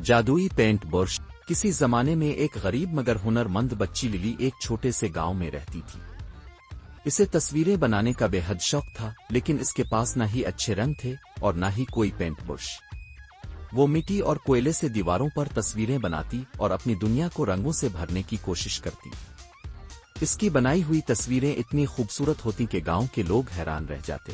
جادوئی paint brush. کسی زمانے میں ایک غریب مگر ہنر مند بچی للی ایک چھوٹے سے گاؤں میں رہتی تھی۔ اسے تصویریں بنانے کا بے حد شوق تھا، لیکن اس کے پاس نہ ہی اچھے رنگ تھے اور نہ ہی کوئی پینٹ برش۔ وہ مٹی اور کوئلے سے دیواروں پر تصویریں بناتی اور اپنی دنیا کو رنگوں سے بھرنے کی کوشش کرتی۔ اس کی بنائی ہوئی تصویریں اتنی خوبصورت ہوتی کہ گاؤں کے لوگ حیران رہ جاتے،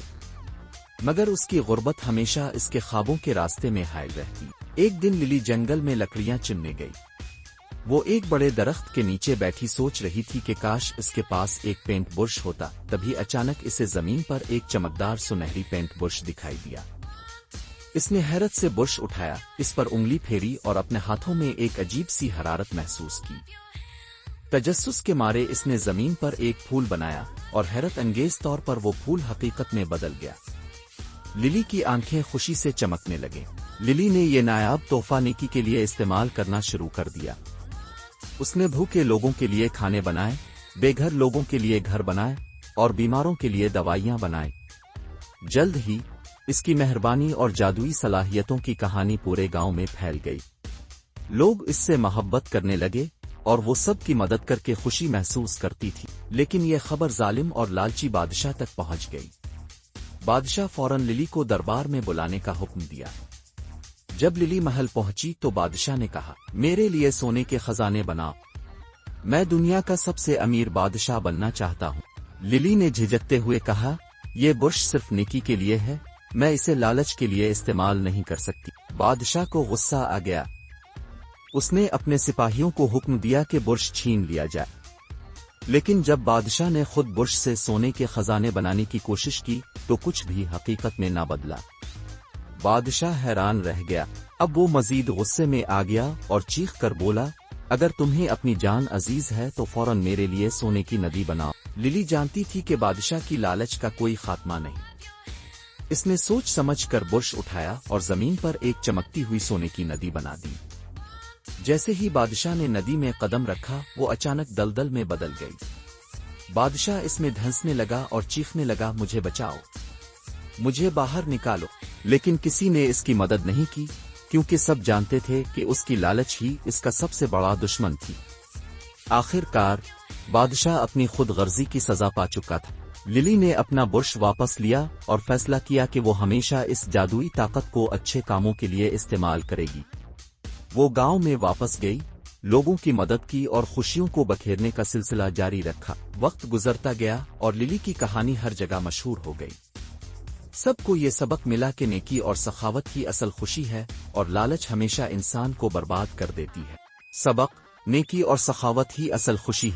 مگر اس کی غربت ہمیشہ اس کے خوابوں کے راستے میں حائل رہتی۔ ایک دن للی جنگل میں لکڑیاں چننے گئی۔ وہ ایک بڑے درخت کے نیچے بیٹھی سوچ رہی تھی کہ کاش اس کے پاس ایک پینٹ برش ہوتا۔ تبھی اچانک اسے زمین پر ایک چمکدار سنہری پینٹ برش دکھائی دیا۔ اس نے حیرت سے برش اٹھایا، اس پر انگلی پھیری اور اپنے ہاتھوں میں ایک عجیب سی حرارت محسوس کی۔ تجسس کے مارے اس نے زمین پر ایک پھول بنایا اور حیرت انگیز طور پر وہ پھول حقیقت میں بدل گیا۔ للی کی آنکھیں خوشی سے چمکنے لگیں۔ للی نے یہ نایاب تحفہ نیکی کے لیے استعمال کرنا شروع کر دیا۔ اس نے بھوکے لوگوں کے لیے کھانے بنائے، بے گھر لوگوں کے لیے گھر بنائے اور بیماروں کے لیے دوائیاں بنائیں۔ جلد ہی اس کی مہربانی اور جادوئی صلاحیتوں کی کہانی پورے گاؤں میں پھیل گئی۔ لوگ اس سے محبت کرنے لگے اور وہ سب کی مدد کر کے خوشی محسوس کرتی تھی۔ لیکن یہ خبر ظالم اور لالچی بادشاہ تک پہنچ گئی۔ بادشاہ فوراً للی کو دربار میں بلانے کا حکم دیا۔ جب للی محل پہنچی تو بادشاہ نے کہا، میرے لیے سونے کے خزانے بناؤ، میں دنیا کا سب سے امیر بادشاہ بننا چاہتا ہوں۔ للی نے جھجکتے ہوئے کہا، یہ برش صرف نیکی کے لیے ہے، میں اسے لالچ کے لیے استعمال نہیں کر سکتی۔ بادشاہ کو غصہ آ گیا۔ اس نے اپنے سپاہیوں کو حکم دیا کہ برش چھین لیا جائے۔ لیکن جب بادشاہ نے خود برش سے سونے کے خزانے بنانے کی کوشش کی تو کچھ بھی حقیقت میں نہ بدلا۔ بادشاہ حیران رہ گیا۔ اب وہ مزید غصے میں آ گیا اور چیخ کر بولا، اگر تمہیں اپنی جان عزیز ہے تو فوراً میرے لیے سونے کی ندی بناؤ۔ للی جانتی تھی کہ بادشاہ کی لالچ کا کوئی خاتمہ نہیں۔ اس نے سوچ سمجھ کر برش اٹھایا اور زمین پر ایک چمکتی ہوئی سونے کی ندی بنا دی۔ جیسے ہی بادشاہ نے ندی میں قدم رکھا وہ اچانک دلدل میں بدل گئی۔ بادشاہ اس میں دھنسنے لگا اور چیخنے لگا، مجھے بچاؤ، مجھے باہر نکالو۔ لیکن کسی نے اس کی مدد نہیں کی، کیونکہ سب جانتے تھے کہ اس کی لالچ ہی اس کا سب سے بڑا دشمن تھی۔ آخر کار بادشاہ اپنی خود غرضی کی سزا پا چکا تھا۔ للی نے اپنا برش واپس لیا اور فیصلہ کیا کہ وہ ہمیشہ اس جادوئی طاقت کو اچھے کاموں کے لیے استعمال کرے گی۔ وہ گاؤں میں واپس گئی، لوگوں کی مدد کی اور خوشیوں کو بکھیرنے کا سلسلہ جاری رکھا۔ وقت گزرتا گیا اور للی کی کہانی ہر جگہ مشہور ہو گئی۔ سب کو یہ سبق ملا کہ نیکی اور سخاوت ہی اصل خوشی ہے اور لالچ ہمیشہ انسان کو برباد کر دیتی ہے۔ سبق: نیکی اور سخاوت ہی اصل خوشی ہے۔